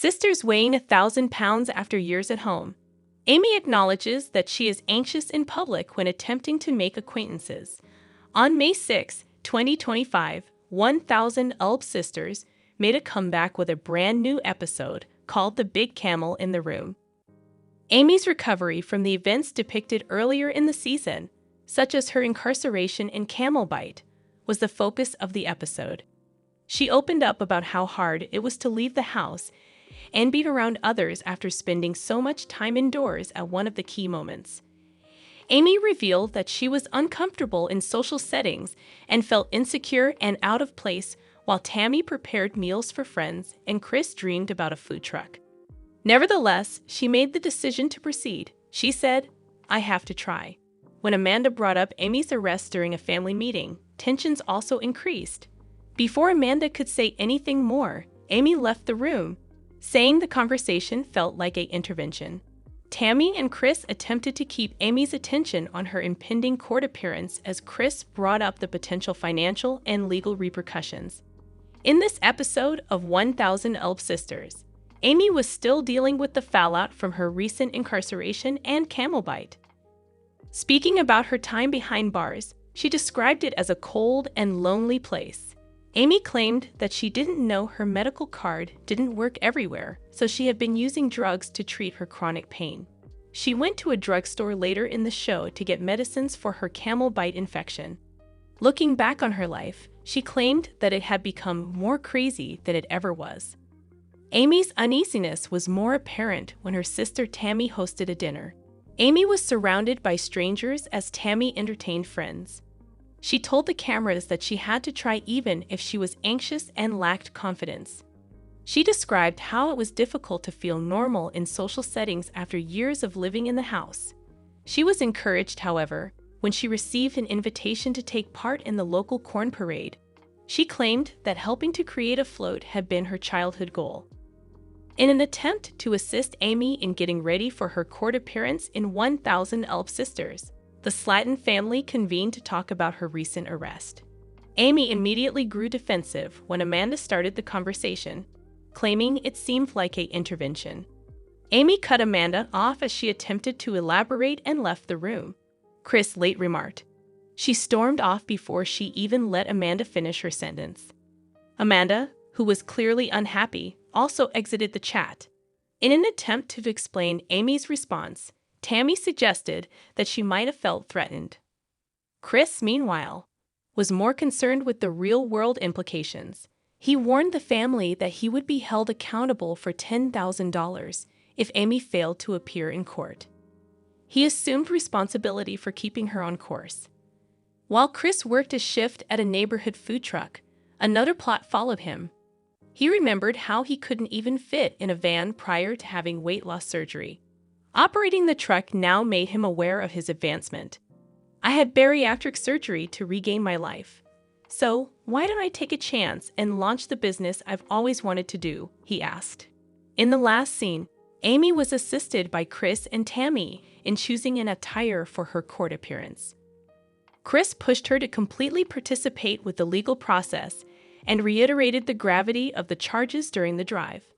Sisters weighing 1,000 pounds after years at home. Amy acknowledges that she is anxious in public when attempting to make acquaintances. On May 6, 2025, 1,000 Ulb sisters made a comeback with a brand new episode called The Big Camel in the Room. Amy's recovery from the events depicted earlier in the season, such as her incarceration and camel bite, was the focus of the episode. She opened up about how hard it was to leave the house and be around others after spending so much time indoors at one of the key moments. Amy revealed that she was uncomfortable in social settings and felt insecure and out of place while Tammy prepared meals for friends and Chris dreamed about a food truck. Nevertheless, she made the decision to proceed. She said, "I have to try." When Amanda brought up Amy's arrest during a family meeting, tensions also increased. Before Amanda could say anything more, Amy left the room, saying the conversation felt like an intervention. Tammy and Chris attempted to keep Amy's attention on her impending court appearance as Chris brought up the potential financial and legal repercussions. In this episode of 1,000 Ulb Sisters, Amy was still dealing with the fallout from her recent incarceration and camel bite. Speaking about her time behind bars, she described it as a cold and lonely place. Amy claimed that she didn't know her medical card didn't work everywhere, so she had been using drugs to treat her chronic pain. She went to a drugstore later in the show to get medicines for her camel bite infection. Looking back on her life, she claimed that it had become more crazy than it ever was. Amy's uneasiness was more apparent when her sister Tammy hosted a dinner. Amy was surrounded by strangers as Tammy entertained friends. She told the cameras that she had to try even if she was anxious and lacked confidence. She described how it was difficult to feel normal in social settings after years of living in the house. She was encouraged, however, when she received an invitation to take part in the local corn parade. She claimed that helping to create a float had been her childhood goal. In an attempt to assist Amy in getting ready for her court appearance in 1,000 Ulb Sisters, the Slatton family convened to talk about her recent arrest. Amy immediately grew defensive when Amanda started the conversation, claiming it seemed like an intervention. Amy cut Amanda off as she attempted to elaborate and left the room. Chris late remarked, "She stormed off before she even let Amanda finish her sentence." Amanda, who was clearly unhappy, also exited the chat. In an attempt to explain Amy's response, Tammy suggested that she might have felt threatened. Chris, meanwhile, was more concerned with the real-world implications. He warned the family that he would be held accountable for $10,000 if Amy failed to appear in court. He assumed responsibility for keeping her on course. While Chris worked a shift at a neighborhood food truck, another plot followed him. He remembered how he couldn't even fit in a van prior to having weight loss surgery. Operating the truck now made him aware of his advancement. "I had bariatric surgery to regain my life. So, why don't I take a chance and launch the business I've always wanted to do?" he asked. In the last scene, Amy was assisted by Chris and Tammy in choosing an attire for her court appearance. Chris pushed her to completely participate with the legal process and reiterated the gravity of the charges during the drive.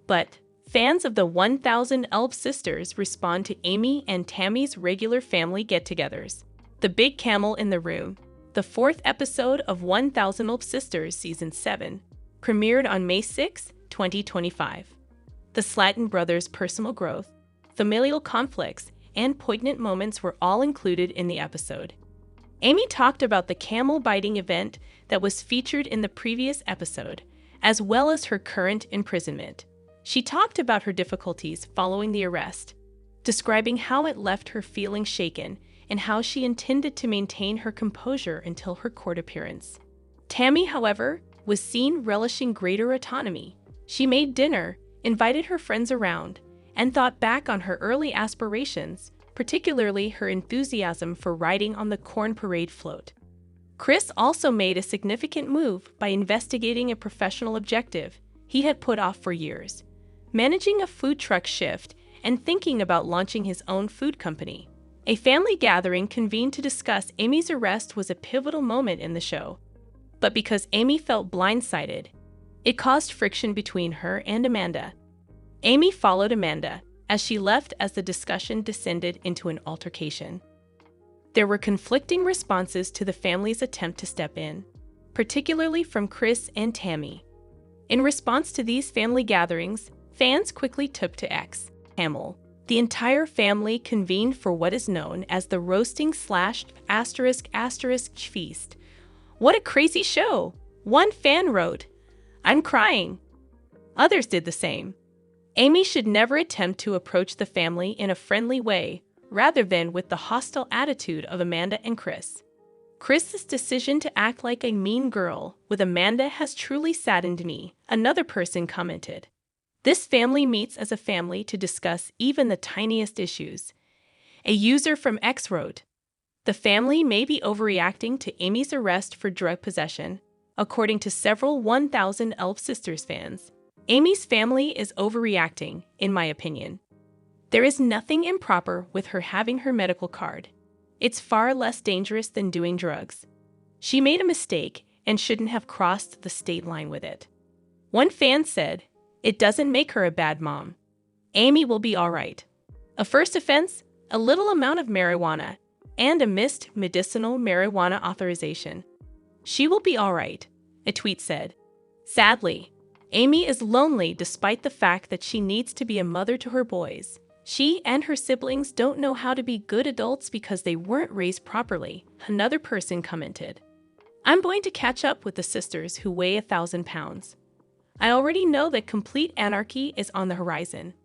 But fans of the 1,000 Ulb Sisters respond to Amy and Tammy's regular family get-togethers. The Big Camel in the Room, the fourth episode of 1,000 Ulb Sisters Season 7, premiered on May 6, 2025. The Slatton brothers' personal growth, familial conflicts, and poignant moments were all included in the episode. Amy talked about the camel biting event that was featured in the previous episode, as well as her current imprisonment. She talked about her difficulties following the arrest, describing how it left her feeling shaken and how she intended to maintain her composure until her court appearance. Tammy, however, was seen relishing greater autonomy. She made dinner, invited her friends around, and thought back on her early aspirations, particularly her enthusiasm for riding on the corn parade float. Chris also made a significant move by investigating a professional objective he had put off for years, managing a food truck shift and thinking about launching his own food company. A family gathering convened to discuss Amy's arrest was a pivotal moment in the show. But because Amy felt blindsided, it caused friction between her and Amanda. Amy followed Amanda as she left as the discussion descended into an altercation. There were conflicting responses to the family's attempt to step in, particularly from Chris and Tammy. In response to these family gatherings, fans quickly took to X. Hamel. The entire family convened for what is known as the roasting **** feast. What a crazy show! One fan wrote, "I'm crying." Others did the same. Amy should never attempt to approach the family in a friendly way, rather than with the hostile attitude of Amanda and Chris. Chris's decision to act like a mean girl with Amanda has truly saddened me, another person commented. This family meets as a family to discuss even the tiniest issues. A user from X wrote, "The family may be overreacting to Amy's arrest for drug possession." According to several 1000 Elf Sisters fans, Amy's family is overreacting, in my opinion. There is nothing improper with her having her medical card. It's far less dangerous than doing drugs. She made a mistake and shouldn't have crossed the state line with it. One fan said, "It doesn't make her a bad mom. Amy will be all right. A first offense, a little amount of marijuana, and a missed medicinal marijuana authorization. She will be all right," a tweet said. Sadly, Amy is lonely despite the fact that she needs to be a mother to her boys. She and her siblings don't know how to be good adults because they weren't raised properly, another person commented. "I'm going to catch up with the sisters who weigh 1,000 pounds. I already know that complete anarchy is on the horizon.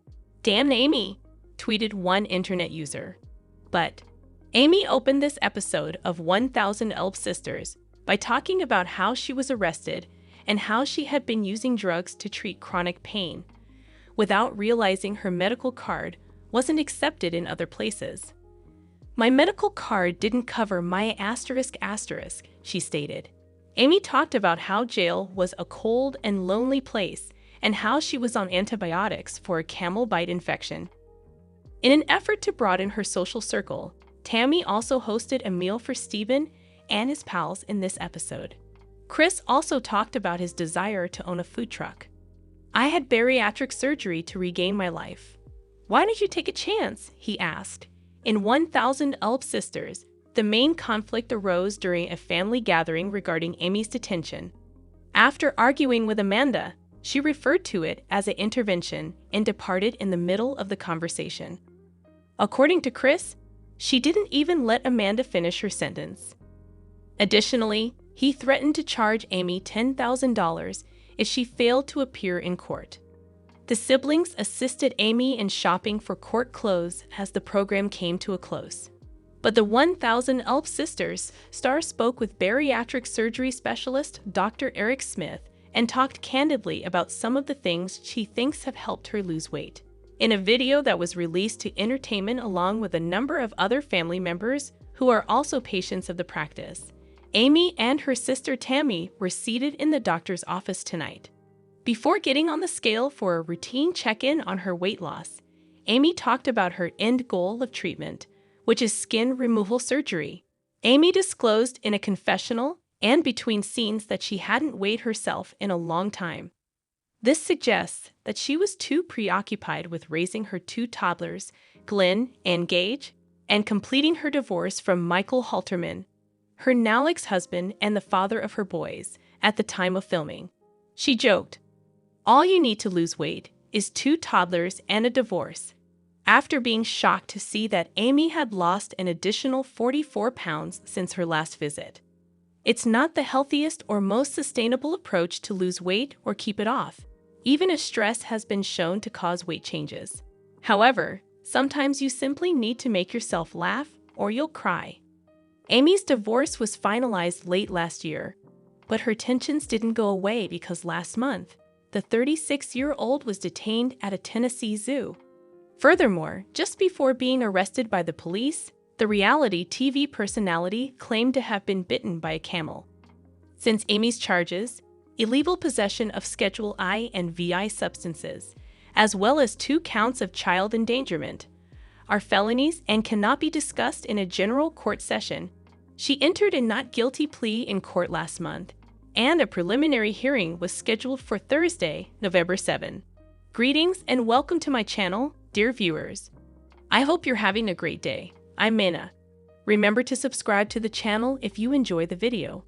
Damn Amy," tweeted one internet user. But Amy opened this episode of 1000 Elf Sisters by talking about how she was arrested and how she had been using drugs to treat chronic pain, without realizing her medical card wasn't accepted in other places. "My medical card didn't cover my ****, she stated. Amy talked about how jail was a cold and lonely place and how she was on antibiotics for a camel bite infection. In an effort to broaden her social circle, Tammy also hosted a meal for Steven and his pals in this episode. Chris also talked about his desire to own a food truck. "I had bariatric surgery to regain my life. Why don't you take a chance?" he asked. In 1000 Elf Sisters, the main conflict arose during a family gathering regarding Amy's detention. After arguing with Amanda, she referred to it as an intervention and departed in the middle of the conversation. According to Chris, she didn't even let Amanda finish her sentence. Additionally, he threatened to charge Amy $10,000 if she failed to appear in court. The siblings assisted Amy in shopping for court clothes as the program came to a close. But the 1000 Elf Sisters star spoke with bariatric surgery specialist Dr. Eric Smith and talked candidly about some of the things she thinks have helped her lose weight. In a video that was released to entertainment along with a number of other family members who are also patients of the practice, Amy and her sister Tammy were seated in the doctor's office tonight. Before getting on the scale for a routine check-in on her weight loss, Amy talked about her end goal of treatment, which is skin removal surgery. Amy disclosed in a confessional and between scenes that she hadn't weighed herself in a long time. This suggests that she was too preoccupied with raising her 2 toddlers, Glenn and Gage, and completing her divorce from Michael Halterman, her now ex-husband and the father of her boys, at the time of filming. She joked, "All you need to lose weight is 2 toddlers and a divorce," after being shocked to see that Amy had lost an additional 44 pounds since her last visit. It's not the healthiest or most sustainable approach to lose weight or keep it off, even as stress has been shown to cause weight changes. However, sometimes you simply need to make yourself laugh or you'll cry. Amy's divorce was finalized late last year, but her tensions didn't go away because last month, the 36-year-old was detained at a Tennessee zoo. Furthermore, just before being arrested by the police, the reality TV personality claimed to have been bitten by a camel. Since Amy's charges, illegal possession of Schedule I and VI substances, as well as 2 counts of child endangerment, are felonies and cannot be discussed in a general court session. She entered a not guilty plea in court last month, and a preliminary hearing was scheduled for Thursday, November 7. Greetings and welcome to my channel, dear viewers. I hope you're having a great day. I'm Minna. Remember to subscribe to the channel if you enjoy the video.